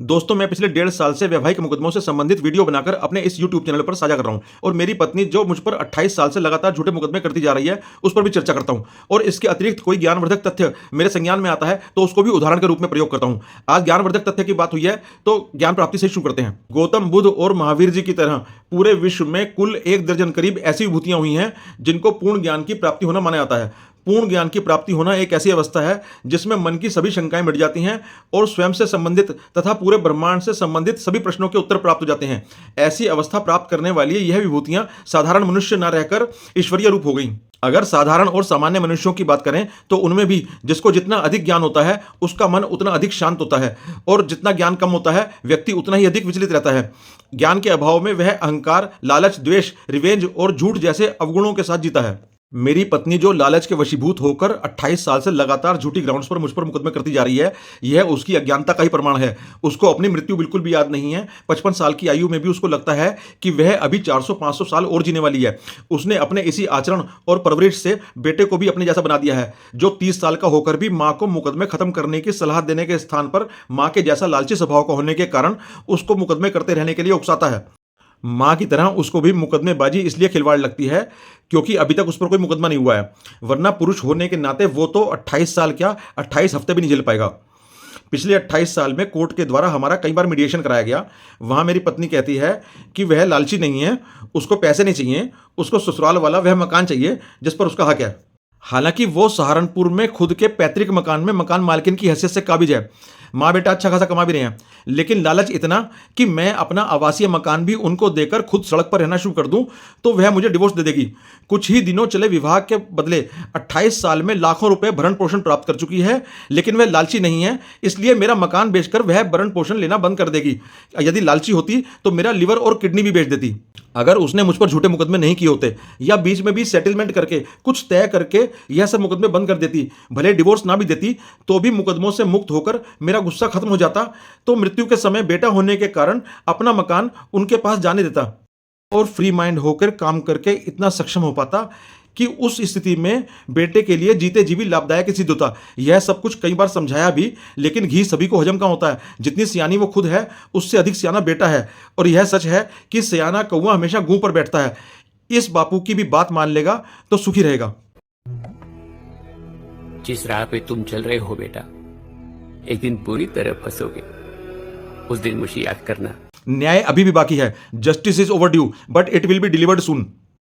दोस्तों, मैं पिछले 1.5 साल से वैवाहिक मुकदमों से संबंधित वीडियो बनाकर अपने इस यूट्यूब चैनल पर साझा कर रहा हूं और मेरी पत्नी जो मुझ पर 28 साल से लगातार झूठे मुकदमे करती जा रही है, उस पर भी चर्चा करता हूं और इसके अतिरिक्त कोई ज्ञानवर्धक तथ्य मेरे संज्ञान में आता है तो उसको भी उदाहरण के रूप में प्रयोग करता हूं। आज ज्ञानवर्धक तथ्य की बात हुई है तो ज्ञान प्राप्ति से शुरू करते हैं। गौतम बुद्ध और महावीर जी की तरह पूरे विश्व में कुल 1 दर्जन करीब ऐसी विभूतियां हुई हैं जिनको पूर्ण ज्ञान की प्राप्ति होना माना जाता है। पूर्ण ज्ञान की प्राप्ति होना एक ऐसी अवस्था है जिसमें मन की सभी शंकाएं मिट जाती हैं और स्वयं से संबंधित तथा पूरे ब्रह्मांड से संबंधित सभी प्रश्नों के उत्तर प्राप्त हो जाते हैं। ऐसी अवस्था प्राप्त करने वाली यह विभूतियां साधारण मनुष्य न रहकर ईश्वरीय रूप हो गई। अगर साधारण और सामान्य मनुष्यों की बात करें तो उनमें भी जिसको जितना अधिक ज्ञान होता है उसका मन उतना अधिक शांत होता है और जितना ज्ञान कम होता है व्यक्ति उतना ही अधिक विचलित रहता है। ज्ञान के अभाव में वह अहंकार, लालच, द्वेष, रिवेंज और झूठ जैसे अवगुणों के साथ जीता है। मेरी पत्नी जो लालच के वशीभूत होकर 28 साल से लगातार झूठी ग्राउंड्स पर मुझ पर मुकदमे करती जा रही है, यह उसकी अज्ञानता का ही प्रमाण है। उसको अपनी मृत्यु बिल्कुल भी याद नहीं है। 55 साल की आयु में भी उसको लगता है कि वह अभी 400-500 साल और जीने वाली है। उसने अपने इसी आचरण और परवरिश से बेटे को भी अपने जैसा बना दिया है, जो 30 साल का होकर भी मां को मुकदमे खत्म करने की सलाह देने के स्थान पर मां के जैसा लालची स्वभाव का होने के कारण उसको मुकदमे करते रहने के लिए उकसाता है। मां की तरह उसको भी मुकदमेबाजी इसलिए खिलवाड़ लगती है क्योंकि अभी तक उस पर कोई मुकदमा नहीं हुआ है, वरना पुरुष होने के नाते वो तो 28 साल क्या 28 हफ्ते भी नहीं झेल पाएगा। पिछले 28 साल में कोर्ट के द्वारा हमारा कई बार मीडिएशन कराया गया। वहां मेरी पत्नी कहती है कि वह लालची नहीं है, उसको पैसे नहीं चाहिए, उसको ससुराल वाला वह मकान चाहिए जिस पर उसका हक है। हालांकि वो सहारनपुर में खुद के पैतृक मकान में मकान मालकिन की हैसियत से काबिज है। माँ बेटा अच्छा खासा कमा भी रहे हैं, लेकिन लालच इतना कि मैं अपना आवासीय मकान भी उनको देकर खुद सड़क पर रहना शुरू कर दूं तो वह मुझे डिवोर्स दे देगी। कुछ ही दिनों चले विवाह के बदले 28 साल में लाखों रुपए भरण पोषण प्राप्त कर चुकी है, लेकिन वह लालची नहीं है, इसलिए मेरा मकान बेचकर वह भरण पोषण लेना बंद कर देगी। यदि लालची होती तो मेरा लिवर और किडनी भी बेच देती। अगर उसने मुझ पर झूठे मुकदमे नहीं किए होते या बीच में भी सेटलमेंट करके कुछ तय करके यह सब मुकदमे बंद कर देती, भले डिवोर्स ना भी देती तो भी मुकदमों से मुक्त होकर मेरा गुस्सा खत्म हो जाता, तो मृत्यु के समय बेटा होने के कारण अपना मकान उनके पास जाने देता और फ्री माइंड होकर काम करके इतना सक्षम हो पाता कि उस स्थिति में बेटे के लिए जीते जी भी लाभदायक सिद्ध होता। यह सब कुछ कई बार समझाया भी, लेकिन घी सभी को हजम का होता है। जितनी सियानी वो खुद है उससे अधिक सियाना बेटा है, और यह सच है कि सियाना कौवा हमेशा गूं पर बैठता है। इस बापू की भी बात मान लेगा तो सुखी रहेगा। जिस राह पे तुम चल रहे हो बेटा, एक दिन पूरी तरह फंसोगे। उस दिन मुझे याद करना। न्याय अभी भी बाकी है। Justice is overdue but it will be delivered soon.